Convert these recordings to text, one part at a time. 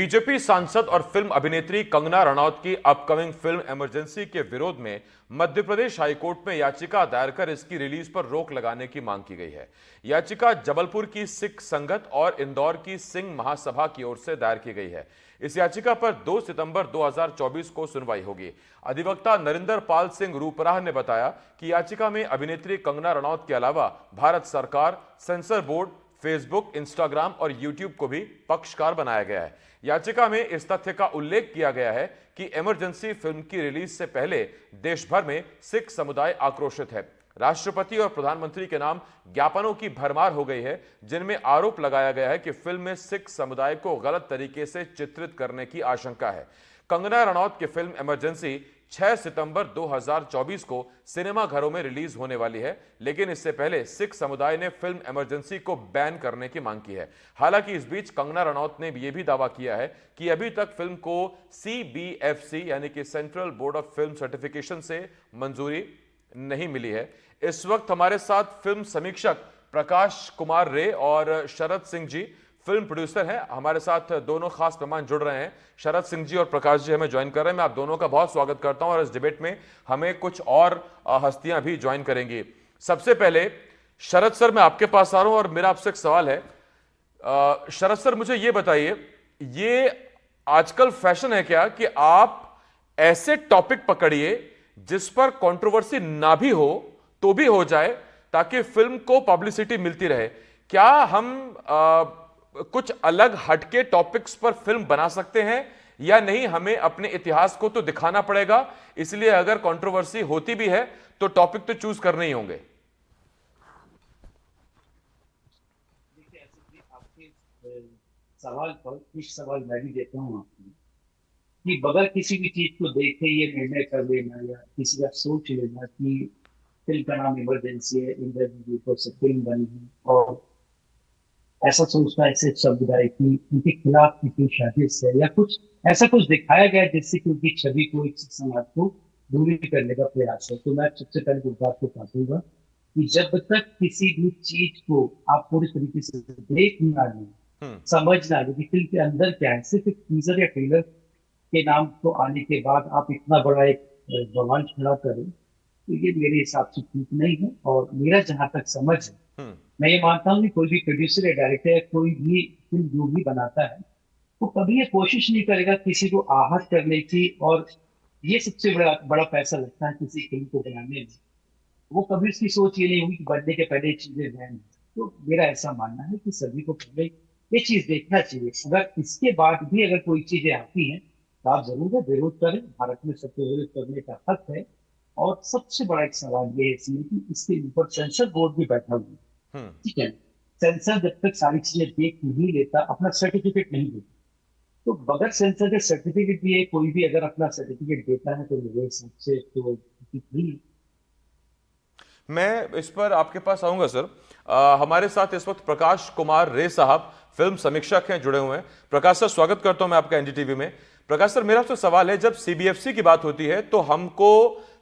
BJP सांसद और film अभिनेत्री कंगना रनौत की अपकमिंग फिल्म इमरजेंसी के विरोध में मध्य प्रदेश हाईकोर्ट में याचिका दायर कर इसकी रिलीज पर रोक लगाने की मांग की गई है। याचिका जबलपुर की सिख संगत और इंदौर की सिंह महासभा की ओर से दायर की गई है। इस याचिका पर 2 सितंबर 2024 को सुनवाई होगी। अधिवक्ता नरिंदर पाल सिंह रूपराह ने बताया कि याचिका में अभिनेत्री कंगना रनौत के अलावा भारत सरकार, सेंसर बोर्ड, फेसबुक, इंस्टाग्राम और यूट्यूब को भी पक्षकार बनाया गया है। याचिका में इस तथ्य का उल्लेख किया गया है कि इमरजेंसी फिल्म की रिलीज से पहले देश भर में सिख समुदाय आक्रोशित है। राष्ट्रपति और प्रधानमंत्री के नाम ज्ञापनों की भरमार हो गई है, जिनमें आरोप लगाया गया है कि फिल्म में सिख समुदाय को गलत तरीके से चित्रित करने की आशंका है। कंगना रनौत की फिल्म इमरजेंसी 6 सितंबर 2024 को सिनेमा घरों में रिलीज होने वाली है, लेकिन इससे पहले सिख समुदाय ने फिल्म इमरजेंसी को बैन करने की मांग की है। हालांकि इस बीच कंगना रनौत ने यह भी दावा किया है कि अभी तक फिल्म को CBFC यानी कि central board of film certification से मंजूरी नहीं मिली है। इस वक्त हमारे साथ फिल्म समीक्षक प्रकाश कुमार रे और शरद सिंह जी फिल्म प्रोड्यूसर हैं। हमारे साथ दोनों खास मेहमान जुड़ रहे हैं। शरद सिंह जी और प्रकाश जी हमें ज्वाइन कर रहे हैं। मैं आप दोनों का बहुत स्वागत करता हूं और इस डिबेट में हमें कुछ और हस्तियां भी ज्वाइन करेंगी। सबसे पहले शरद सर, मैं आपके पास आ रहा हूं और मेरा आपसे एक सवाल है। शरद सर, मुझे यह बताइए, ये आजकल फैशन है क्या कि आप ऐसे टॉपिक पकड़िए जिस पर कंट्रोवर्सी ना भी हो तो भी हो जाए, ताकि फिल्म को पब्लिसिटी मिलती रहे? क्या हम कुछ अलग हटके टॉपिक्स पर फिल्म बना सकते हैं या नहीं? हमें अपने इतिहास को तो दिखाना पड़ेगा, इसलिए अगर कंट्रोवर्सी होती भी है तो टॉपिक तो चूज करने ही होंगे। देखिए, आपके सवाल पर कुछ सवाल मैं भी देता हूँ आपको कि बगैर किसी भी चीज को देखे ये निर्णय कर लेना या किसी का सोच लेना कि फिल्म का नाम इमरजेंसी है, इंद्रजीत ऊपर से फिल्म बनी है और ऐसा सोचना, ऐसे शब्द आए कि उनके खिलाफ किसी साजिश है या कुछ ऐसा कुछ दिखाया गया जिससे कि उनकी छवि को, इस समाज को दूरी करने का प्रयास है। तो मैं सबसे पहले इस बात को काटूंगा कि जब तक किसी भी चीज को आप पूरी तरीके से देख ना लें, समझ ना लें कि फिल्म के अंदर क्या है, सिर्फ एक टीजर या ट्रेलर के नाम को आने के बाद आप इतना बड़ा एक बवाल खड़ा करें, तो ये मेरे हिसाब से ठीक नहीं है। और मेरा जहां तक समझ है, मैं ये मानता हूँ कि कोई भी प्रोड्यूसर या डायरेक्टर या कोई भी फिल्म जो भी बनाता है, वो कभी ये कोशिश नहीं करेगा किसी को आहत करने की। और ये सबसे बड़ा बड़ा पैसा लगता है किसी फिल्म को बनाने में। वो कभी उसकी सोच ये नहीं हुई कि बनने के पहले चीजें बैन। तो मेरा ऐसा मानना है कि सभी को पहले ये चीज देखना चाहिए। अगर इसके बाद भी अगर कोई चीजें आती हैं तो आप जरूर है विरोध करें, भारत में सबको विरोध करने का हक है। और सबसे बड़ा एक सवाल ये है इसमें कि इसके ऊपर सेंसर बोर्ड भी बैठा हुआ है, ठीक है। सेंसर जब तक सारी चीजें देख नहीं लेता, अपना सर्टिफिकेट नहीं देता। तो बगैर सेंसर के सर्टिफिकेट दिए कोई भी अगर अपना सर्टिफिकेट देता है तो मेरे हिसाब से तो ठीक नहीं। मैं इस पर आपके पास आऊंगा सर। हमारे साथ इस वक्त प्रकाश कुमार रे साहब फिल्म समीक्षक हैं, जुड़े हुए हैं। प्रकाश सर, स्वागत करता हूं मैं आपका एनडीटीवी में। प्रकाश सर, मेरा आपसे सवाल है, जब CBFC की बात होती है तो हमको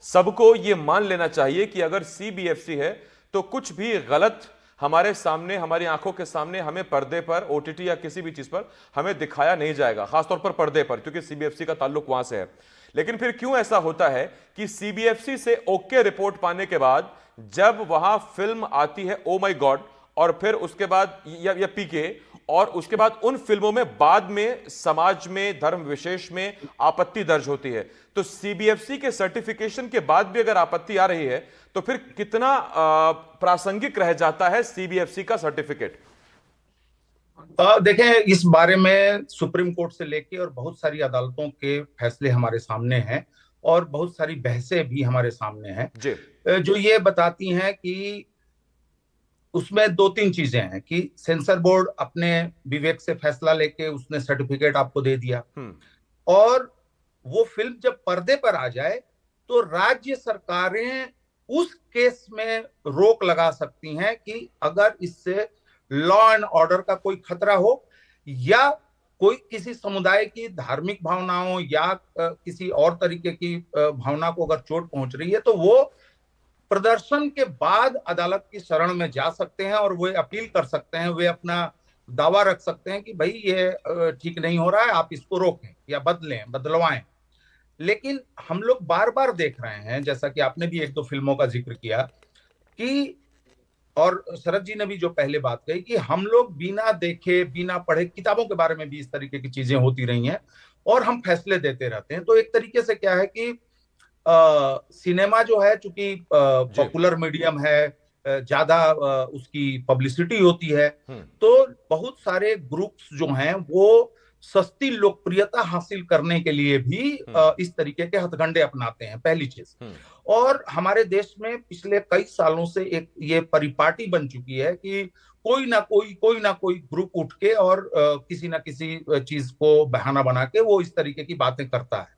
सबको ये मान लेना चाहिए कि अगर CBFC है तो कुछ भी गलत हमारे सामने, हमारी आंखों के सामने, हमें पर्दे पर, OTT या किसी भी चीज पर हमें दिखाया नहीं जाएगा, खासतौर पर पर्दे पर, क्योंकि CBFC का ताल्लुक वहां से है। लेकिन फिर क्यों ऐसा होता है कि CBFC से ओके रिपोर्ट पाने के बाद जब वहां फिल्म आती है ओ माय गॉड, और फिर उसके बाद या PK, और उसके बाद उन फिल्मों में बाद में समाज में, धर्म विशेष में आपत्ति दर्ज होती है, तो CBFC के सर्टिफिकेशन के बाद भी अगर आपत्ति आ रही है तो फिर कितना प्रासंगिक रह जाता है CBFC का सर्टिफिकेट? देखें, इस बारे में सुप्रीम कोर्ट से लेके और बहुत सारी अदालतों के फैसले हमारे सामने हैं और बहुत सारी बहसें भी हमारे सामने हैं जी। जो ये बताती हैं कि उसमें दो तीन चीजें हैं कि सेंसर बोर्ड अपने विवेक से फैसला लेके उसने सर्टिफिकेट आपको दे दिया, और वो फिल्म जब पर्दे पर आ जाए तो राज्य सरकारें उस केस में रोक लगा सकती हैं कि अगर इससे लॉ एंड ऑर्डर का कोई खतरा हो या कोई किसी समुदाय की धार्मिक भावनाओं या किसी और तरीके की भावना को अगर चोट पहुंच रही है, तो वो प्रदर्शन के बाद अदालत की शरण में जा सकते हैं और वे अपील कर सकते हैं, वे अपना दावा रख सकते हैं कि भाई ये ठीक नहीं हो रहा है, आप इसको रोकें या बदलें, बदलवाएं। लेकिन हम लोग बार बार देख रहे हैं, जैसा कि आपने भी एक दो फिल्मों का जिक्र किया कि, और शरद जी ने भी जो पहले बात कही कि हम लोग बिना देखे बिना पढ़े, किताबों के बारे में भी इस तरीके की चीजें होती रही हैं और हम फैसले देते रहते हैं। तो एक तरीके से क्या है कि सिनेमा जो है, चूंकि जी। पॉपुलर मीडियम है, ज्यादा उसकी पब्लिसिटी होती है, हम्म। तो बहुत सारे ग्रुप्स जो हैं वो सस्ती लोकप्रियता हासिल करने के लिए भी हम्म। इस तरीके के हथकंडे अपनाते हैं, पहली चीज। हम्म। और हमारे देश में पिछले कई सालों से एक ये परिपाटी बन चुकी है कि कोई ना कोई ग्रुप उठ के और किसी ना किसी चीज को बहाना बना के वो इस तरीके की बातें करता है।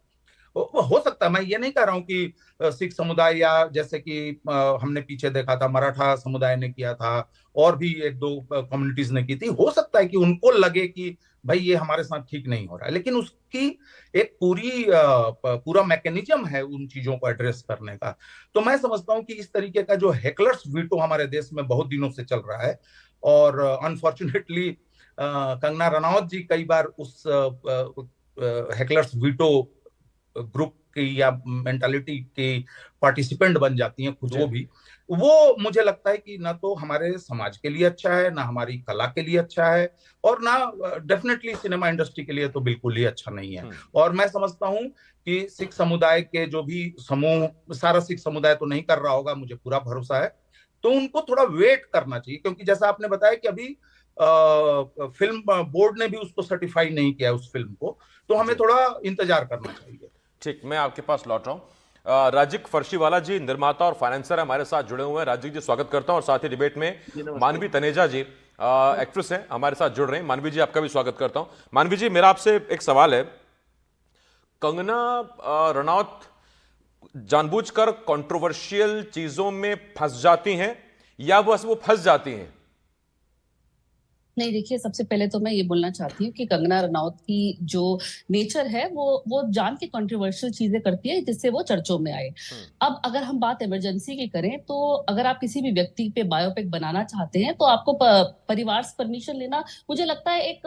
हो सकता है, मैं ये नहीं कह रहा हूं कि सिख समुदाय या जैसे कि हमने पीछे देखा था मराठा समुदाय ने किया था, और भी एक दो कम्युनिटीज ने की थी, हो सकता है कि उनको लगे कि भाई ये हमारे साथ ठीक नहीं हो रहा है, लेकिन उसकी एक पूरा मैकेनिज्म है उन चीजों को एड्रेस करने का। तो मैं समझता हूं कि इस तरीके का जो हेकलर्स वीटो हमारे देश में बहुत दिनों से चल रहा है, और अनफॉर्चुनेटली कंगना रनौत जी कई बार उस हेकलर्स वीटो ग्रुप की या मेंटालिटी की पार्टिसिपेंट बन जाती हैं खुद जी। वो मुझे लगता है कि ना तो हमारे समाज के लिए अच्छा है, ना हमारी कला के लिए अच्छा है, और ना डेफिनेटली सिनेमा इंडस्ट्री के लिए तो बिल्कुल ही अच्छा नहीं है। और मैं समझता हूं कि सिख समुदाय के जो भी समूह, सारा सिख समुदाय तो नहीं कर रहा होगा, मुझे पूरा भरोसा है, तो उनको थोड़ा वेट करना चाहिए, क्योंकि जैसा आपने बताया कि अभी फिल्म बोर्ड ने भी उसको सर्टिफाई नहीं किया उस फिल्म को, तो हमें जी। थोड़ा इंतजार करना चाहिए। ठीक, मैं आपके पास लौट रहा हूं। राजिक फर्शीवाला जी निर्माता और फाइनेंसर हमारे साथ जुड़े हुए हैं। राजिक जी स्वागत करता हूं, और साथ ही डिबेट में जी नमस्ते। मानवी तनेजा जी एक्ट्रेस हैं, हमारे साथ जुड़ रहे हैं। मानवी जी आपका भी स्वागत करता हूं। मानवी जी, मेरा आपसे एक सवाल है। कंगना रनौत जानबूझकर कंट्रोवर्शियल चीजों में फंस जाती हैं, या बस वो फंस जाती हैं? नहीं, देखिए, सबसे पहले तो मैं ये बोलना चाहती हूँ कि कंगना रनौत की जो नेचर है वो जान के कंट्रोवर्शियल चीजें करती है जिससे वो चर्चों में आए। अब अगर हम बात इमरजेंसी की करें, तो अगर आप किसी भी व्यक्ति पे बायोपिक बनाना चाहते हैं तो आपको परिवार से परमिशन लेना, मुझे लगता है एक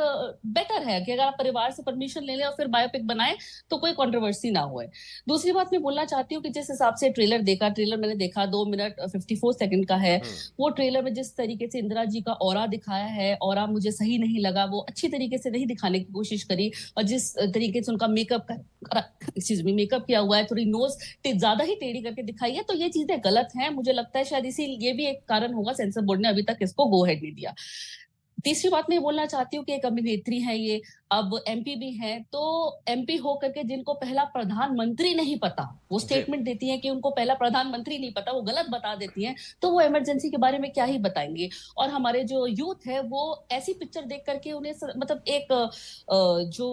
बेटर है कि अगर आप परिवार से परमिशन ले लें और फिर बायोपिक बनाएं तो कोई कंट्रोवर्सी ना हो। दूसरी बात मैं बोलना चाहती हूँ कि जिस हिसाब से ट्रेलर मैंने देखा, 2 मिनट 54 सेकंड का है। वो ट्रेलर में जिस तरीके से इंदिरा जी का ऑरा दिखाया है, ऑरा मुझे सही नहीं लगा, वो अच्छी तरीके से नहीं दिखाने की कोशिश करी। और जिस तरीके से उनका मेकअप किया हुआ है, थोड़ी नोज ज्यादा ही टेढ़ी करके दिखाई है, तो ये चीजें गलत हैं। मुझे लगता है शायद इसी ये भी एक कारण होगा सेंसर बोर्ड ने अभी तक इसको गो हेड नहीं दिया। तीसरी बात मैं बोलना चाहती हूँ कि एक अभिनेत्री है ये, अब एमपी भी है, तो एमपी हो करके जिनको पहला प्रधानमंत्री नहीं पता, वो स्टेटमेंट देती है कि उनको पहला प्रधानमंत्री नहीं पता, वो गलत बता देती हैं, तो वो इमरजेंसी के बारे में क्या ही बताएंगे। और हमारे जो यूथ है वो ऐसी पिक्चर देख करके उन्हें मतलब एक जो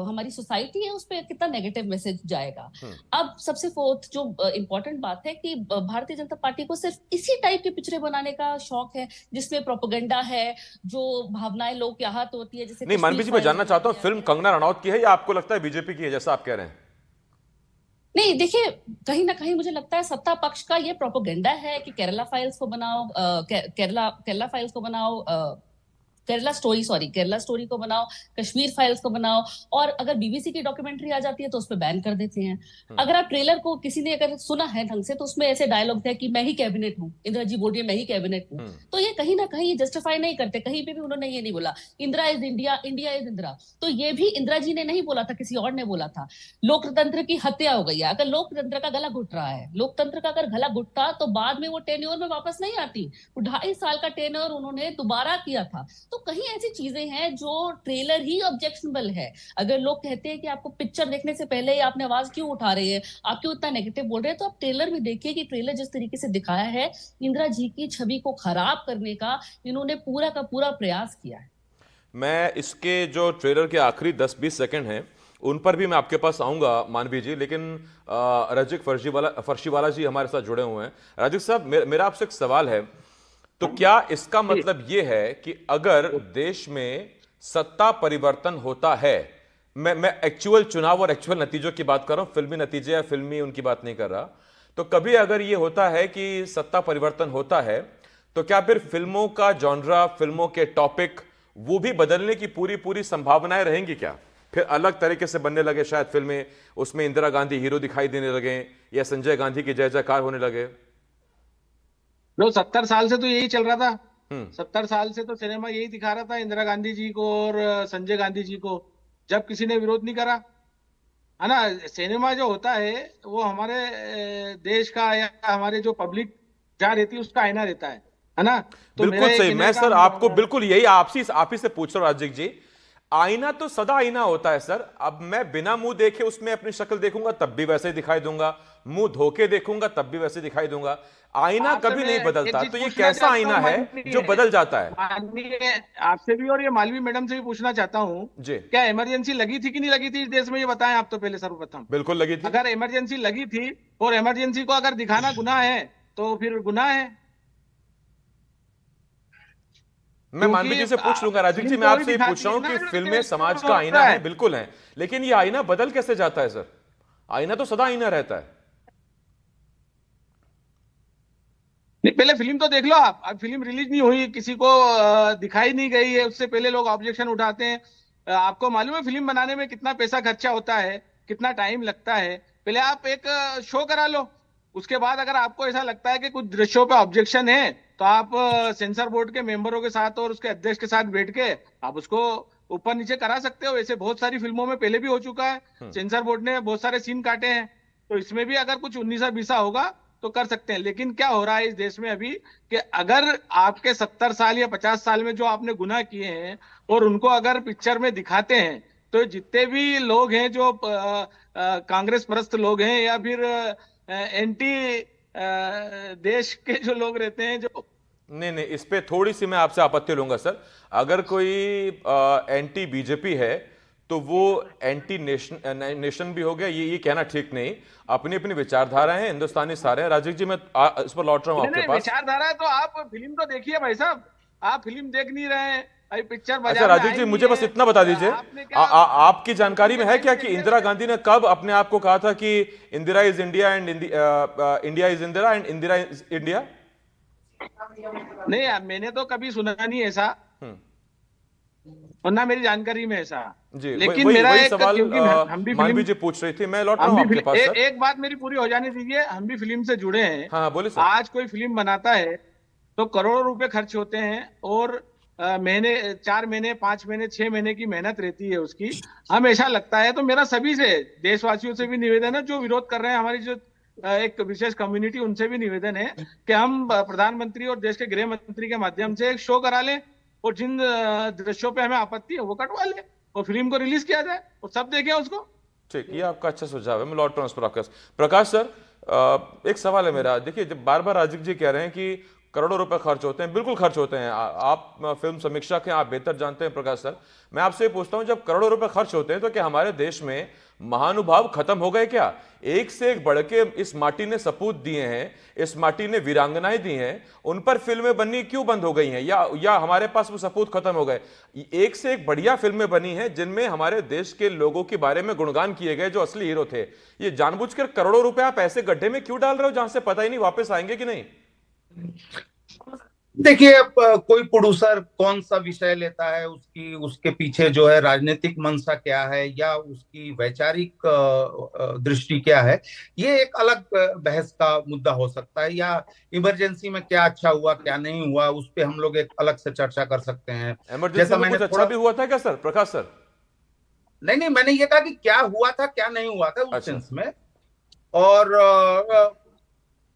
हमारी सोसाइटी है उस पर कितना नेगेटिव मैसेज जाएगा। अब सबसे फोर्थ जो इम्पोर्टेंट बात है कि भारतीय जनता पार्टी को सिर्फ इसी टाइप की पिक्चरें बनाने का शौक है जिसमें प्रोपेगेंडा है, जो भावनाएं लोग के आहत होती है। जैसे नहीं मानवी जी, मैं जानना चाहता हूं, फिल्म कंगना रनौत की है या आपको लगता है बीजेपी की है, जैसा आप कह रहे हैं? नहीं, देखिए, कहीं ना कहीं मुझे लगता है सत्ता पक्ष का ये प्रोपेगेंडा है कि केरला फाइल्स को बनाओ, केरला फाइल्स को बनाओ, केरला स्टोरी को बनाओ, कश्मीर फाइल्स को बनाओ, और अगर बीबीसी की डॉक्यूमेंट्री आ जाती है तो उस पर बैन कर देते हैं। अगर आप ट्रेलर को किसी ने अगर सुना है ढंग से, तो उसमें ऐसे डायलॉग थे कि मैं ही कैबिनेट हूँ, इंदिरा जी बोल रही है मैं ही कैबिनेट हूँ। तो ये कहीं ना कहीं जस्टिफाई नहीं करते, कहीं पे भी उन्होंने ये नहीं बोला Indira is India, India is Indira. तो ये भी इंदिरा जी ने नहीं बोला था, किसी और ने बोला था। लोकतंत्र की हत्या हो गई है। अगर लोकतंत्र का गला घुट रहा है, लोकतंत्र का अगर गला घुटता तो बाद में वो टेन्योर में वापस नहीं आती। 2.5 साल का टेन्योर उन्होंने दोबारा किया था। तो कहीं ऐसी चीजें हैं जो ट्रेलर ही ऑब्जेक्शनेबल है। अगर लोग कहते हैं कि आपको पिक्चर देखने से पहले ही आपने आवाज क्यों उठा रहे हैं, आप क्यों इतना नेगेटिव बोल रहे हैं, तो आप ट्रेलर में देखिए कि ट्रेलर जिस तरीके से दिखाया है, इंदिरा जी की छवि को खराब करने का इन्होंने पूरा का पूरा प्रयास किया है। मैं इसके जो ट्रेलर के आखिरी 10-20 सेकंड हैं उन पर भी मैं आपके पास आऊंगा मानवी जी, लेकिन राजिक फर्शीवाला जी हमारे साथ जुड़े हुए हैं। राजिक साहब, मेरा आपसे एक सवाल है। तो क्या इसका मतलब यह है कि अगर देश में सत्ता परिवर्तन होता है, मैं एक्चुअल चुनाव और एक्चुअल नतीजों की बात कर रहा हूं, फिल्मी नतीजे या फिल्मी उनकी बात नहीं कर रहा, तो कभी अगर यह होता है कि सत्ता परिवर्तन होता है, तो क्या फिर फिल्मों का जॉनरा, फिल्मों के टॉपिक वो भी बदलने की पूरी पूरी संभावनाएं रहेंगी क्या? फिर अलग तरीके से बनने लगे शायद फिल्में, उसमें इंदिरा गांधी हीरो दिखाई देने लगे, या संजय गांधी की जय जयकार होने लगे। लो 70 साल से तो यही चल रहा था। हम्म। 70 साल से तो सिनेमा यही दिखा रहा था, इंदिरा गांधी जी को और संजय गांधी जी को, जब किसी ने विरोध नहीं करा, है ना। सिनेमा जो होता है वो हमारे देश का या हमारे जो पब्लिक जहाँ रहती है उसका आईना रहता है ना। तो मेरा बिल्कुल ये सही। कहने मैं का सर आपको बिल्कुल यही आप ही से पूछ रहा हूं राजीव जी। आईना तो सदा आईना होता है सर। अब मैं बिना मुंह देखे उसमें अपनी शक्ल देखूंगा तब भी वैसे ही दिखाई दूंगा, मुंह धोके देखूंगा तब भी वैसे दिखाई दूंगा। आईना आपसे कभी मैं नहीं एक बदलता। चीज तो ये पूछना कैसा चाहता आईना हूँ है जो बदल जाता है? माननीय आपसे भी और ये मालवी मैडम से भी पूछना चाहता हूँ, जी। क्या इमरजेंसी लगी थी कि नहीं लगी थी इस देश में, ये बताएं आप तो पहले सर्वप्रथम। बिल्कुल लगी थी। अगर इमरजेंसी लगी थी और इमरजेंसी को अगर दिखाना गुनाह है तो फिर गुनाह है। मैं मानवी जी से पूछ लूंगा। राजीव जी, फिल्म मैं तो वही आपसे ये पूछ दिखाती रहा है हूं ना कि जो फिल्में देश को समाज का आईना होता है, बिल्कुल है, लेकिन ये आईना बदल कैसे जाता है सर? आईना तो सदा आईना रहता है। नहीं, पहले फिल्म तो देख लो आप। अब फिल्म रिलीज नहीं हुई, किसी को दिखाई नहीं गई है, उससे पहले लोग ऑब्जेक्शन उठाते हैं। आपको मालूम है फिल्म बनाने में कितना पैसा खर्चा होता है, कितना टाइम लगता है। पहले आप एक शो करा लो, उसके बाद अगर आपको ऐसा लगता है कि कुछ दृश्यों पे ऑब्जेक्शन है तो आप सेंसर बोर्ड के मेंबरों के साथ और उसके अध्यक्ष के साथ बैठ के आप उसको ऊपर नीचे करा सकते हो। ऐसे बहुत सारी फिल्मों में पहले भी हो चुका है, सेंसर बोर्ड ने बहुत सारे सीन काटे हैं। तो इसमें भी अगर कुछ 19-20 होगा तो कर सकते हैं। लेकिन क्या हो रहा है इस देश में अभी कि अगर आपके 70 साल या 50 साल में जो आपने गुनाह किए हैं और उनको अगर पिक्चर में दिखाते हैं, तो जितने भी लोग हैं जो कांग्रेस परस्त लोग हैं या फिर एंटी देश के जो लोग रहते हैं जो। नहीं नहीं, इस पे थोड़ी सी मैं आपसे आपत्ति लूंगा सर। अगर कोई एंटी बीजेपी है तो वो एंटी नेशन भी हो गया, ये कहना ठीक नहीं। अपनी अपनी विचारधाराएं हैं, हिंदुस्तानी सारे हैं। राजीव जी, मैं इस पर लौट रहा हूं नहीं आपके नहीं, पास। विचारधारा है तो आप फिल्म तो देखिए भाई साहब। आप फिल्म देख नहीं रहे हैं, अभी पिक्चर अच्छा बाजार में राजीव आई जी, नहीं मुझे बस है। इतना बता दीजिए, आपने क्या आपकी जानकारी में है क्या कि इंदिरा गांधी ने कब अपने आप को कहा था कि Indira is India and India is Indira and Indira is India? नहीं, मैंने तो कभी सुना नहीं ऐसा, हम्म। और ना मेरी जानकारी में ऐसा। जी, लेकिन वही मेरा वही एक, सवाल क्योंकि हम भी मानवी फिल्म जी पूछ रही थी। मैं लौट रहा हम हूं भी आपके पास सर। एक बात मेरी पूरी हो जाने दीजिए। हम भी फिल्म से जुड़े हैं। हाँ हाँ, बोले सर। आज कोई फिल्म बनाता है तो करोड़ों रुपए खर्च होते हैं और महीने 4 महीने 5 महीने 6 महीने की मेहनत रहती है उसकी। हमेशा लगता है, तो मेरा सभी से देशवासियों से भी निवेदन है जो विरोध कर रहे हैं, हमारी जो एक विशेष कम्युनिटी, उनसे भी निवेदन है कि हम प्रधानमंत्री और देश के गृह मंत्री के माध्यम से एक शो करा लें और जिन दृश्यों पे हमें आपत्ति है वो कटवा लें और फिल्म को रिलीज किया जाए और सब देखें उसको। ठीक, ये आपका अच्छा सुझाव है। मैं लौट रहा हूं इस पर आपका। प्रकाश सर, एक सवाल है मेरा। देखिए, जब बार बार राजीव जी कह रहे हैं कि करोड़ों रुपए खर्च होते हैं, बिल्कुल खर्च होते हैं। आप फिल्म समीक्षक हैं, आप बेहतर जानते हैं प्रकाश सर। मैं आपसे पूछता हूं, जब करोड़ों रुपए खर्च होते हैं तो क्या हमारे देश में महानुभाव खत्म हो गए क्या? एक से एक बढ़ के इस माटी ने सपूत दिए हैं, इस माटी ने वीरांगनाएं दी हैं, उन पर फिल्में बननी क्यों बंद हो गई हैं? या हमारे पास वो सपूत खत्म हो गए? एक से एक बढ़िया फिल्में बनी हैं जिनमें हमारे देश के लोगों के बारे में गुणगान किए गए जो असली हीरो थे। ये जानबूझकर करोड़ों रुपए आप ऐसे गड्ढे में क्यों डाल रहे हो जहां से पता ही नहीं वापस आएंगे कि नहीं? देखिए, अब कोई प्रोड्यूसर कौन सा विषय लेता है, उसकी उसके पीछे जो है राजनीतिक मंशा क्या है या उसकी वैचारिक दृष्टि क्या है, ये एक अलग बहस का मुद्दा हो सकता है। या इमरजेंसी में क्या अच्छा हुआ क्या नहीं हुआ, उस पे हम लोग एक अलग से चर्चा कर सकते हैं। इमरजेंसी जैसा में मैंने कुछ अच्छा थोड़ा भी हुआ था क्या सर, प्रकाश सर? नहीं नहीं, मैंने ये कहा कि क्या हुआ था क्या नहीं हुआ था उस अच्छा। सेंस में। और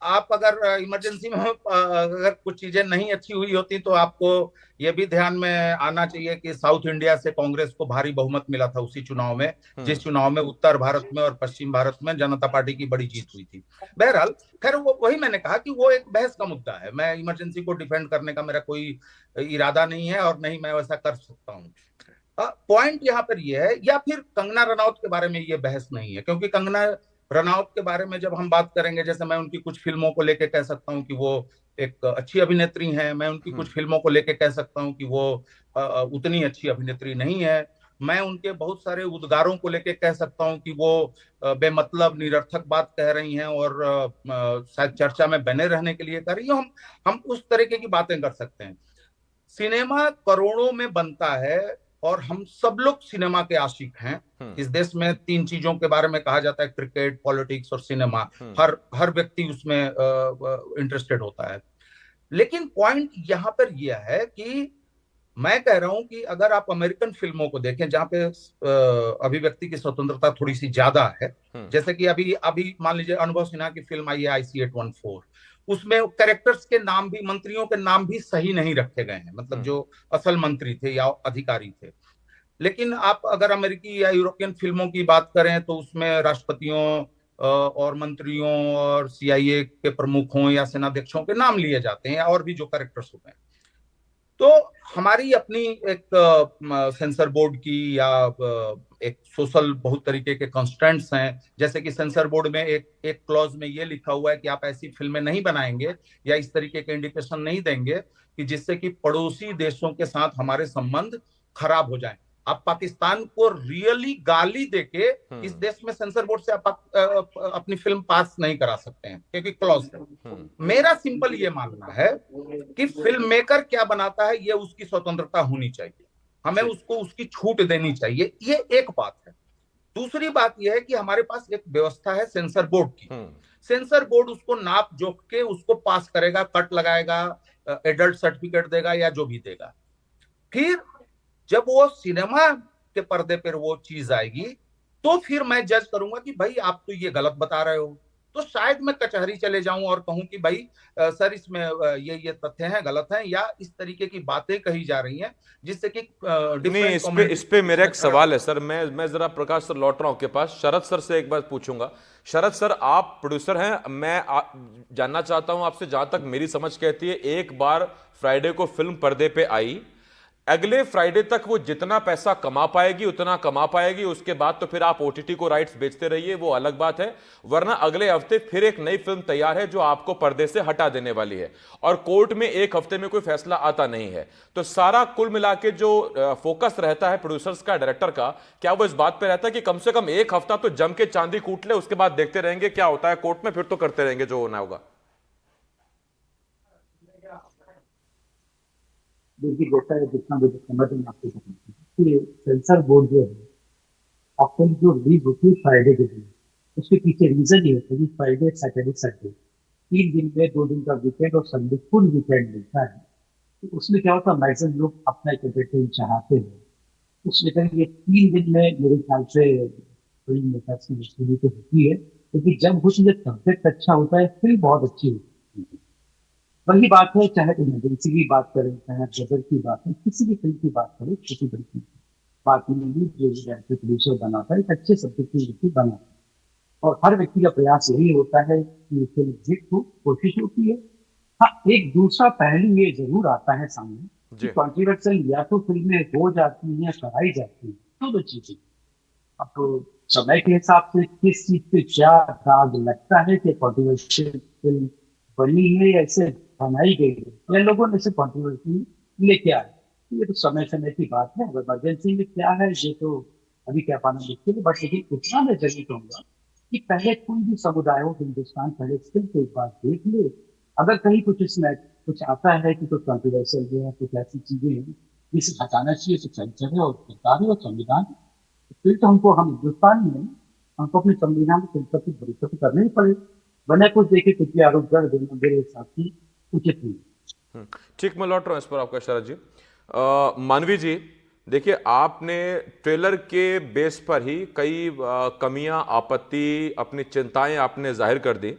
आप अगर इमरजेंसी में अगर कुछ चीजें नहीं अच्छी हुई होती तो आपको ये भी ध्यान में आना चाहिए कि साउथ इंडिया से कांग्रेस को भारी बहुमत मिला था उसी चुनाव में, जिस चुनाव में उत्तर भारत में और पश्चिम भारत में जनता पार्टी की बड़ी जीत हुई थी। बहरहाल, खैर वो वही मैंने कहा कि वो एक बहस का मुद्दा है। मैं इमरजेंसी को डिफेंड करने का मेरा कोई इरादा नहीं है और नहीं मैं वैसा कर सकता हूँ। पॉइंट यहाँ पर यह है, या फिर कंगना रनौत के बारे में ये बहस नहीं है, क्योंकि कंगना रनौत के बारे में जब हम बात करेंगे, जैसे मैं उनकी कुछ फिल्मों को लेके कह सकता हूँ कि वो एक अच्छी अभिनेत्री हैं, मैं उनकी कुछ फिल्मों को लेके कह सकता हूँ कि वो उतनी अच्छी अभिनेत्री नहीं है। मैं उनके बहुत सारे उद्गारों को लेके कह सकता हूँ कि वो बेमतलब निरर्थक बात कह रही हैं और शायद चर्चा में बने रहने के लिए कर रही हैं। हम उस तरीके की बातें कर सकते हैं। सिनेमा करोड़ों में बनता है और हम सब लोग सिनेमा के आशिक हैं। इस देश में 3 चीजों के बारे में कहा जाता है, क्रिकेट, पॉलिटिक्स और सिनेमा। हर व्यक्ति उसमें इंटरेस्टेड होता है। लेकिन पॉइंट यहां पर यह है कि मैं कह रहा हूं कि अगर आप अमेरिकन फिल्मों को देखें जहां पे अभिव्यक्ति की स्वतंत्रता थोड़ी सी ज्यादा है, जैसे कि अभी अभी मान लीजिए अनुभव सिन्हा की फिल्म आई है IC-814, उसमें कैरेक्टर्स के नाम भी, मंत्रियों के नाम भी सही नहीं रखे गए हैं, मतलब जो असल मंत्री थे या अधिकारी थे। लेकिन आप अगर अमेरिकी या यूरोपियन फिल्मों की बात करें तो उसमें राष्ट्रपतियों और मंत्रियों और CIA के प्रमुखों या सेनाध्यक्षों के नाम लिए जाते हैं, और भी जो कैरेक्टर्स होते हैं। तो हमारी अपनी एक सेंसर बोर्ड की या एक सोशल बहुत तरीके के कॉन्स्टेंट्स हैं, जैसे कि सेंसर बोर्ड में एक क्लॉज में ये लिखा हुआ है कि आप ऐसी फिल्में नहीं बनाएंगे या इस तरीके के इंडिकेशन नहीं देंगे कि जिससे कि पड़ोसी देशों के साथ हमारे संबंध खराब हो जाएं। आप पाकिस्तान को रियली गाली देके इस देश में सेंसर बोर्ड से आप अपनी फिल्म पास नहीं करा सकते हैं, क्योंकि क्लॉज है। मेरा सिंपल ये मानना है कि फिल्म मेकर क्या बनाता है ये उसकी स्वतंत्रता होनी चाहिए, हमें उसको उसकी छूट देनी चाहिए, ये एक बात है। दूसरी बात यह है कि हमारे पास एक व्यवस्था है सेंसर बोर्ड की। सेंसर बोर्ड उसको नाप जोख के उसको पास करेगा, कट लगाएगा, एडल्ट सर्टिफिकेट देगा या जो भी देगा। फिर जब वो सिनेमा के पर्दे पर वो चीज आएगी तो फिर मैं जज करूंगा कि भाई आप तो ये गलत बता रहे हो। तो शायद मैं कचहरी चले जाऊं और कहूं कि भाई सर इसमें ये तथ्य हैं, गलत हैं, या इस तरीके की बातें कही जा रही हैं जिससे कि नहीं, इस पे मेरा एक सवाल है सर। मैं जरा प्रकाश सर लौट रहा हूं आपके पास। शरद सर से एक बात पूछूंगा। शरद सर, आप प्रोड्यूसर हैं, मैं जानना चाहता हूं आपसे, जहां तक मेरी समझ कहती है, एक बार फ्राइडे को फिल्म पर्दे पे आई, अगले फ्राइडे तक वो जितना पैसा कमा पाएगी उतना कमा पाएगी, उसके बाद तो फिर आप OTT को राइट्स बेचते रहिए, वो अलग बात है। वरना अगले हफ्ते फिर एक नई फिल्म तैयार है जो आपको पर्दे से हटा देने वाली है, और कोर्ट में एक हफ्ते में कोई फैसला आता नहीं है। तो सारा कुल मिला के जो फोकस रहता है प्रोड्यूसर्स का, डायरेक्टर का, क्या वो इस बात पर रहता है कि कम से कम एक हफ्ता तो जम के चांदी कूट ले, उसके बाद देखते रहेंगे क्या होता है कोर्ट में, फिर तो करते रहेंगे जो होना होगा? देखिए, जैसा है जितना मुझे समझ में आपको कि सेंसर बोर्ड जो है आपको जो रिलीज होती है फ्राइडे के दिन, उसके पीछे रीजन ये होता है कि फ्राइडे, सैटरडे, संडे 3 दिन में 2 दिन का वीकेंड और संडे फुल वीकेंड मिलता है। तो उसमें क्या होता है, मैक्सिमम लोग अपना एक एंटरटेन चाहते हैं। उसमें कहीं ये 3 दिन में मेरे ख्याल से फिल्म मेकर्स की मुश्किल तो होती है, क्योंकि जब उसमें सब्जेक्ट अच्छा होता है फिल्म बहुत अच्छी होती है। वही बात है, चाहे इमरजेंसी की बात करें, चाहे गदर की बात है, किसी भी फिल्म की बात करें, छोटी बड़ी फिल्म बात नहीं, जो प्रोड्यूसर बनाता है एक अच्छे सब्जेक्ट की व्यक्ति बनाता है, और हर व्यक्ति का प्रयास यही होता है कि फिल्म हिट हो, कोशिश होती है। हाँ, एक दूसरा पहलू ये जरूर आता है सामने कि कॉन्ट्रोवर्शियल या तो फिल्में हो जाती हैं या कराई जाती हैं, दोनों चीजें। अब तो समय के हिसाब से किस चीज पे क्या दाग लगता है कि कॉन्ट्रोवर्शियल फिल्म बनी है या ऐसे बनाई गई है, या लोगों ने इसे कॉन्ट्रोवर्सी लेके आए, ये तो समय समय की बात है। इमरजेंसी में क्या है ये तो अभी क्या पाना मुश्किल है, बट लेकिन इतना मैं जरूर कहूंगा कि पहले कोई भी समुदाय हो हिंदुस्तान, पहले फिल्म को एक बार देख ले। अगर कहीं कुछ इसमें कुछ आता है कि कुछ कॉन्ट्रोवर्शियल है, कुछ ऐसी चीजें हैं जिसे हटाना चाहिए, तो सेंसर है और सरकार है और संविधान, फिर तो हमको, हम हिंदुस्तान में हमको अपने संविधान के प्रति भरोसा तो करना ही पड़ेगा, बना कुछ देखे कुछ भी आरोप कर देना मेरे हिसाब से उचित नहीं। ठीक, मैं लौट रहा हूं इस पर आपका शरद जी। मानवी जी, देखिए, आपने ट्रेलर के बेस पर ही कई कमियां, आपत्ति, अपनी चिंताएं आपने जाहिर कर दी।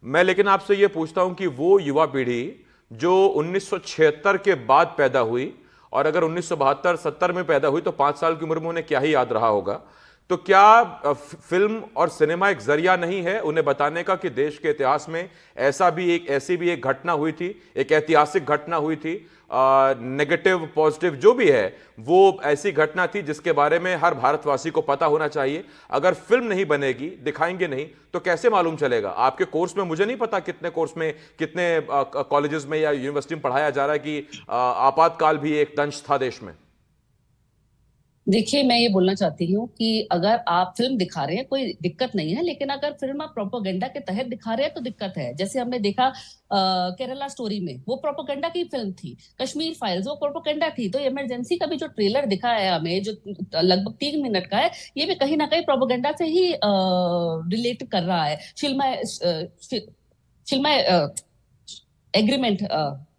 मैं लेकिन आपसे यह पूछता हूं कि वो युवा पीढ़ी जो 1976 के बाद पैदा हुई, और अगर 1972-70 में पैदा हुई तो 5 साल की उम्र में उन्हें क्या ही याद रहा होगा, तो क्या फिल्म और सिनेमा एक जरिया नहीं है उन्हें बताने का कि देश के इतिहास में ऐसी भी एक घटना हुई थी, एक ऐतिहासिक घटना हुई थी, नेगेटिव पॉजिटिव जो भी है वो ऐसी घटना थी जिसके बारे में हर भारतवासी को पता होना चाहिए। अगर फिल्म नहीं बनेगी, दिखाएंगे नहीं, तो कैसे मालूम चलेगा? आपके कोर्स में, मुझे नहीं पता कितने कोर्स में, कितने कॉलेजेस में या यूनिवर्सिटी में पढ़ाया जा रहा है कि आपातकाल भी एक दंश था देश में। देखिए, मैं ये बोलना चाहती हूँ कि अगर आप फिल्म दिखा रहे हैं कोई दिक्कत नहीं है, लेकिन अगर फिल्म आप प्रोपोगेंडा के तहत दिखा रहे हैं तो दिक्कत है। जैसे हमने देखा केरला स्टोरी में, वो प्रोपोगेंडा की फिल्म थी। कश्मीर फाइल्स वो प्रोपोगेंडा थी। तो इमरजेंसी का भी जो ट्रेलर दिखा है हमें, जो लगभग 3 मिनट का है, ये भी कहीं ना कहीं प्रोपोगेंडा से ही रिलेट कर रहा है। Shilma agreement,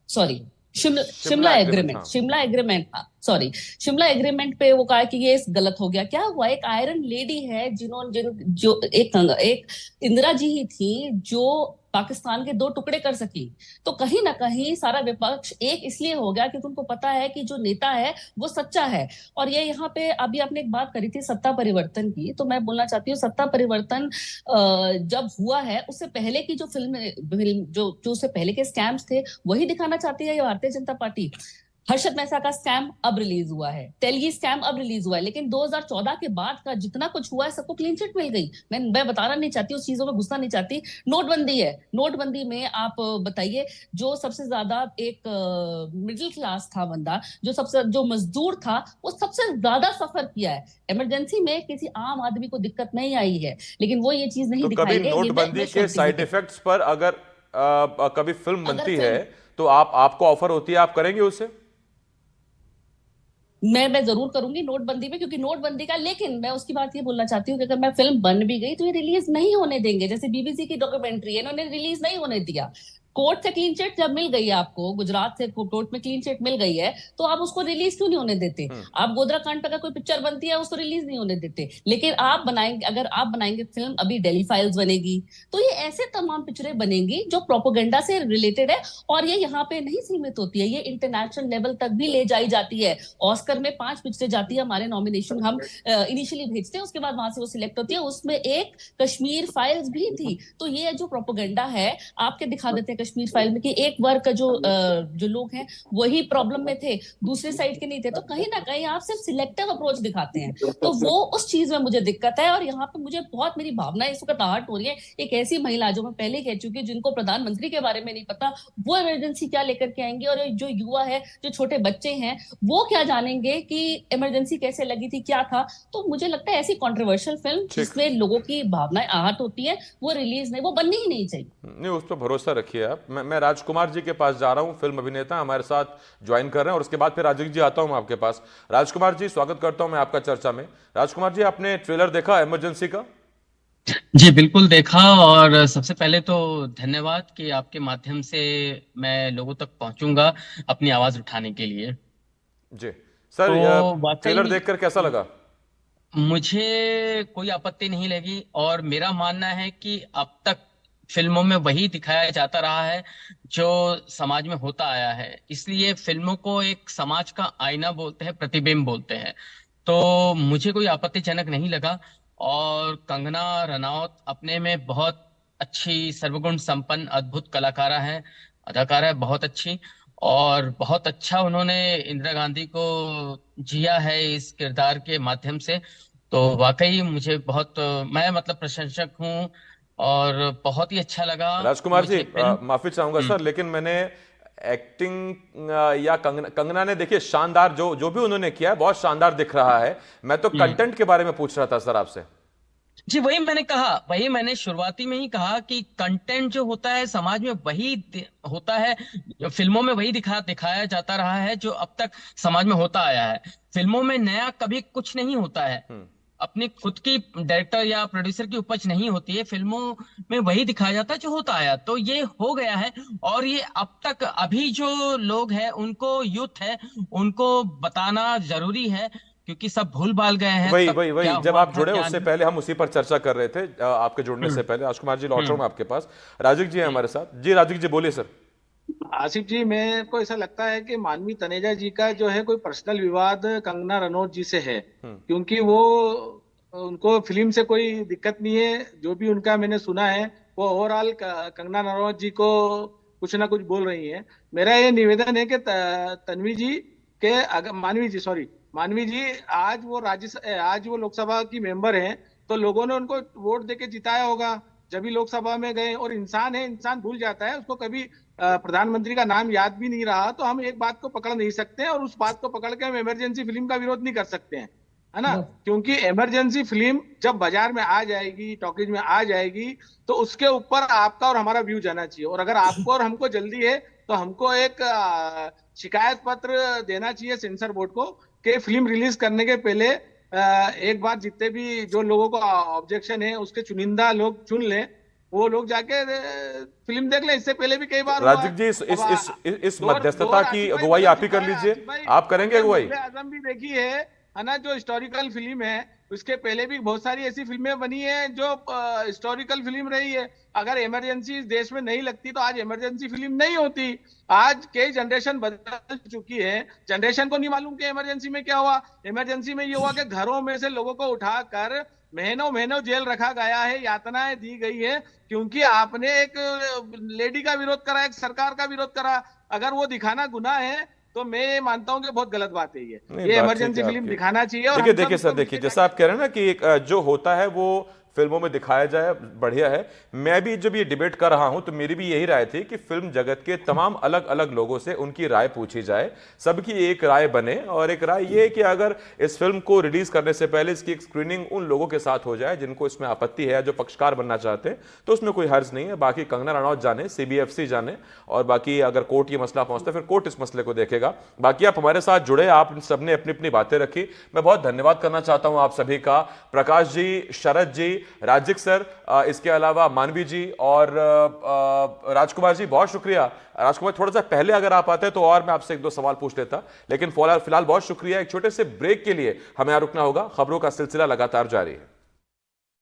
sorry, Shimla Shimla agreement, agreement, हाँ। Shimla agreement, sorry, Shimla agreement पे वो कहा कि ये गलत हो गया। क्या हुआ, एक आयरन लेडी है जो एक इंदिरा जी ही थी जो पाकिस्तान के 2 टुकड़े कर सकी। तो कहीं ना कहीं सारा विपक्ष एक इसलिए हो गया क्योंकि उनको पता है कि जो नेता है वो सच्चा है। और ये यहाँ पे अभी आपने एक बात करी थी सत्ता परिवर्तन की, तो मैं बोलना चाहती हूँ सत्ता परिवर्तन जब हुआ है उससे पहले की जो फिल्म जो उससे पहले के स्कैम्स थे वही दिखाना चाहती है ये भारतीय जनता पार्टी। हर्षद मेहता का स्कैम अब रिलीज हुआ है, तेलगी स्कैम अब रिलीज हुआ है, लेकिन 2014 के बाद का जितना कुछ हुआ है सबको क्लीन चिट मिल गई। मैं बताना नहीं चाहती, उस चीजों में घुसना नहीं चाहती। नोटबंदी है, नोटबंदी में आप बताइए, जो सबसे ज्यादा एक मिडिल क्लास था बंदा, जो मजदूर था, वो सबसे ज्यादा सफर किया है। इमरजेंसी में किसी आम आदमी को दिक्कत नहीं आई है, लेकिन वो ये चीज नहीं तो कभी दिखाएंगे। ये नोटबंदी मैं के सुनती साइड हूँ। इफेक्ट्स पर अगर कभी फिल्म अगर बनती है फिल्म तो आपको ऑफर होती है, आप करेंगे उसे? मैं जरूर करूंगी नोटबंदी में, क्योंकि नोटबंदी का, लेकिन मैं उसकी बात ये बोलना चाहती हूँ कि अगर मैं फिल्म बन भी गई तो ये रिलीज नहीं होने देंगे। जैसे बीबीसी की डॉक्यूमेंट्री है, इन्होंने रिलीज नहीं होने दिया। कोर्ट से क्लीन चिट जब मिल गई है आपको, गुजरात से कोर्ट में क्लीन चिट मिल गई है, तो आप उसको रिलीज क्यों नहीं होने देते? आप गोधरा कांड पर अगर कोई पिक्चर बनती है उसको रिलीज नहीं होने देते, लेकिन आप बनाएंगे, अगर आप बनाएंगे फिल्म, अभी डेली फाइल्स बनेगी, तो ये ऐसे तमाम पिक्चरें बनेंगी जो प्रोपोगेंडा से रिलेटेड है। और ये यहाँ पे नहीं सीमित होती है, ये इंटरनेशनल लेवल तक भी ले जाई जाती है। ऑस्कर में 5 पिक्चरें जाती है, हमारे नॉमिनेशन हम इनिशियली भेजते हैं, उसके बाद वहां से वो सिलेक्ट होती है, उसमें एक कश्मीर फाइल्स भी थी। तो ये जो प्रोपोगेंडा है, आपके दिखा देते हैं कश्मीर फाइल में कि एक वर्ग का जो लोग हैं वही प्रॉब्लम में थे, दूसरी साइड के नहीं थे। तो कहीं ना कहीं आप सिर्फ सिलेक्टिव अप्रोच दिखाते हैं, तो वो उस चीज में मुझे दिक्कत है। और यहाँ पे मुझे बहुत, मेरी भावनाएं इस वक्त आहट हो रही है। एक ऐसी महिला, जो मैं पहले कह चुकी हूँ, जिनको प्रधानमंत्री के बारे में नहीं पता, वो इमरजेंसी क्या लेकर के आएंगे, और जो युवा है, जो छोटे बच्चे हैं, वो क्या जानेंगे कि इमरजेंसी कैसे लगी थी, क्या था। तो मुझे लगता है ऐसी कंट्रोवर्शियल फिल्म जिसमें लोगों की भावनाएं आहत होती है, वो रिलीज नहीं, वो बननी ही नहीं चाहिए। नहीं, उस पर भरोसा रखिए आप। मैं राजकुमार जी के पास जा रहा हूं, फिल्म अभिनेता हमारे साथ ज्वाइन कर रहे हैं, और उसके बाद फिर राजीव जी आता हूं मैं आपके पास। राजकुमार जी, स्वागत करता हूं मैं आपका चर्चा में। राजकुमार जी, आपने ट्रेलर देखा इमरजेंसी का? जी बिल्कुल देखा। और सबसे पहले तो धन्यवाद कि आपके माध्यम से मैं लोगों तक पहुंचूंगा अपनी आवाज उठाने के लिए। जी सर, तो ट्रेलर वाकई देखकर कैसा लगा? मुझे कोई आपत्ति नहीं लगी, और मेरा मानना है कि अब तक फिल्मों में वही दिखाया जाता रहा है जो समाज में होता आया है। इसलिए फिल्मों को एक समाज का आईना बोलते हैं, प्रतिबिंब बोलते हैं। तो मुझे कोई आपत्तिजनक नहीं लगा। और कंगना रनौत अपने में बहुत अच्छी, सर्वगुण संपन्न, अद्भुत कलाकारा है, अदाकारा है, बहुत अच्छी। और बहुत अच्छा उन्होंने इंदिरा गांधी को जिया है इस किरदार के माध्यम से। तो वाकई मुझे बहुत, मैं मतलब प्रशंसक हूँ, और बहुत ही अच्छा लगा राजकुमार जी, मुझे फिल्म। माफी चाहूंगा हम्म। सर, लेकिन मैंने एक्टिंग या कंगना ने, देखिए, शानदार जो जो भी उन्होंने किया है, बहुत शानदार दिख रहा है। मैं तो हम्म। कंटेंट के बारे में पूछ रहा था सर आपसे। जी वही मैंने कहा, वही मैंने शुरुआती में ही कहा कि कंटेंट जो होता है समाज में वही होता है, फिल्मों में वही दिखाया जाता रहा है जो अब तक समाज में होता आया है। फिल्मों में नया कभी कुछ नहीं होता है, अपनी खुद की डायरेक्टर या प्रोड्यूसर की उपज नहीं होती है। फिल्मों में वही दिखाया जाता है जो होता आया, तो ये हो गया है। और ये अब तक अभी जो लोग हैं उनको, यूथ है, उनको बताना जरूरी है, क्योंकि सब भूल भाल गए हैं वही कब वही क्या वही, जब हुआ आप था जुड़े क्या उससे नहीं। पहले हम उसी पर चर्चा कर रहे थे, आपके जुड़ने से हम्म। पहले। राजकुमार जी, लौट रहा हूं हम्म। मैं आपके पास। राजीव जी हैं हमारे साथ। जी राजीव जी, बोलिए सर। आसिफ जी, मेरे को ऐसा लगता है कि मानवी तनेजा जी का जो है कोई पर्सनल विवाद कंगना रनौत जी से है, क्योंकि वो, उनको फिल्म से कोई दिक्कत नहीं है। जो भी उनका मैंने सुना है, वो ओवरऑल कंगना रनौत जी को कुछ ना कुछ बोल रही है। मेरा ये निवेदन है कि तन्वी जी के, अगर मानवी जी, सॉरी, मानवी जी, आज वो लोकसभा की मेंबर हैं, तो लोगों ने उनको वोट देके जिताया होगा जब भी लोकसभा में गए। और इंसान है, इंसान भूल जाता है, उसको कभी प्रधानमंत्री का नाम याद भी नहीं रहा। तो हम एक बात को पकड़ नहीं सकते, और उस बात को पकड़ के हम इमरजेंसी फिल्म का विरोध नहीं कर सकते हैं। है ना। क्योंकि इमरजेंसी फिल्म जब बाजार में आ जाएगी, टॉकीज में आ जाएगी, तो उसके ऊपर आपका और हमारा व्यू जाना चाहिए। और अगर आपको और हमको जल्दी है तो हमको एक शिकायत पत्र देना चाहिए सेंसर बोर्ड को कि फिल्म रिलीज करने के पहले एक बार जितने भी जो लोगों को ऑब्जेक्शन है उसके चुनिंदा लोग चुन लें, वो लोग जाके फिल्म देख लें। इससे पहले भी कई बार हुआ राजीव है। जी, इस दो मध्यस्थता की आसिफ भाई अगुवाई बोल आप ही चुका कर है, लीजिए। आसिफ भाई। आप करेंगे हमने अगुवाई? मुगले आजम भी देखी है ना, जो हिस्टोरिकल फिल्म है। उसके पहले भी बहुत सारी ऐसी फिल्में बनी है जो हिस्टोरिकल फिल्म रही है। अगर इमरजेंसी इस देश में नहीं लगती तो आज इमरजेंसी फिल्म नहीं होती। आज कई जनरेशन बदल चुकी है, जनरेशन को नहीं मालूम कि इमरजेंसी में क्या हुआ। इमरजेंसी में ये हुआ कि घरों में से लोगों को उठाकर महीनों महीनों जेल रखा गया है, यातनाएं दी गई है, क्योंकि आपने एक लेडी का विरोध करा, एक सरकार का विरोध करा। अगर वो दिखाना गुनाह है तो मैं ये मानता हूं कि बहुत गलत बात है ये नहीं, बात ठीक इमरजेंसी है फिल्म आपकी। दिखाना चाहिए। और देखिए हम सब देखिए सर, इसको देखिए मिलके जैसा आप कह रहे हैं ना कि एक जो होता है वो फिल्मों में दिखाया जाए, बढ़िया है। मैं भी जब ये डिबेट कर रहा हूं तो मेरी भी यही राय थी कि फिल्म जगत के तमाम अलग अलग लोगों से उनकी राय पूछी जाए, सबकी एक राय बने। और एक राय ये है कि अगर इस फिल्म को रिलीज करने से पहले इसकी एक स्क्रीनिंग उन लोगों के साथ हो जाए जिनको इसमें आपत्ति है, जो पक्षकार बनना चाहते हैं, तो उसमें कोई हर्ज नहीं है। बाकी कंगना रनौत जाने, सीबीएफसी जाने, और बाकी अगर कोर्ट ये मसला पहुंचता है फिर कोर्ट इस मसले को देखेगा। बाकी आप हमारे साथ जुड़े, आप सबने अपनी अपनी बातें रखी। मैं बहुत धन्यवाद करना चाहता हूं आप सभी का, प्रकाश जी, शरद जी, राजिक सर, इसके अलावा मानवी जी और राजकुमार जी, बहुत शुक्रिया। राजकुमार, थोड़ा सा पहले अगर आप आते तो और मैं आपसे एक दो सवाल पूछ लेता, लेकिन फिलहाल बहुत शुक्रिया। एक छोटे से ब्रेक के लिए हमें यहां रुकना होगा। खबरों का सिलसिला लगातार जारी है।